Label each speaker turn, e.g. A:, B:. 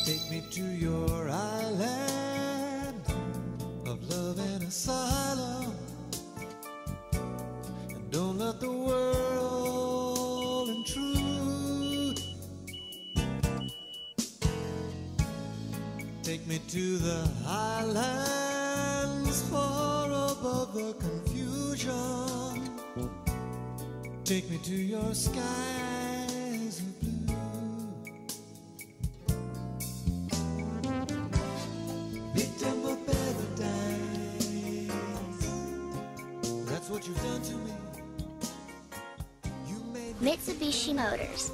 A: Take me to your island of love and asylum, and don't let the world intrude. Take me to the highlands far above the confusion. Take me to your skies of blue. Victim of paradise, that's what you've done to me. You made
B: Mitsubishi Motors.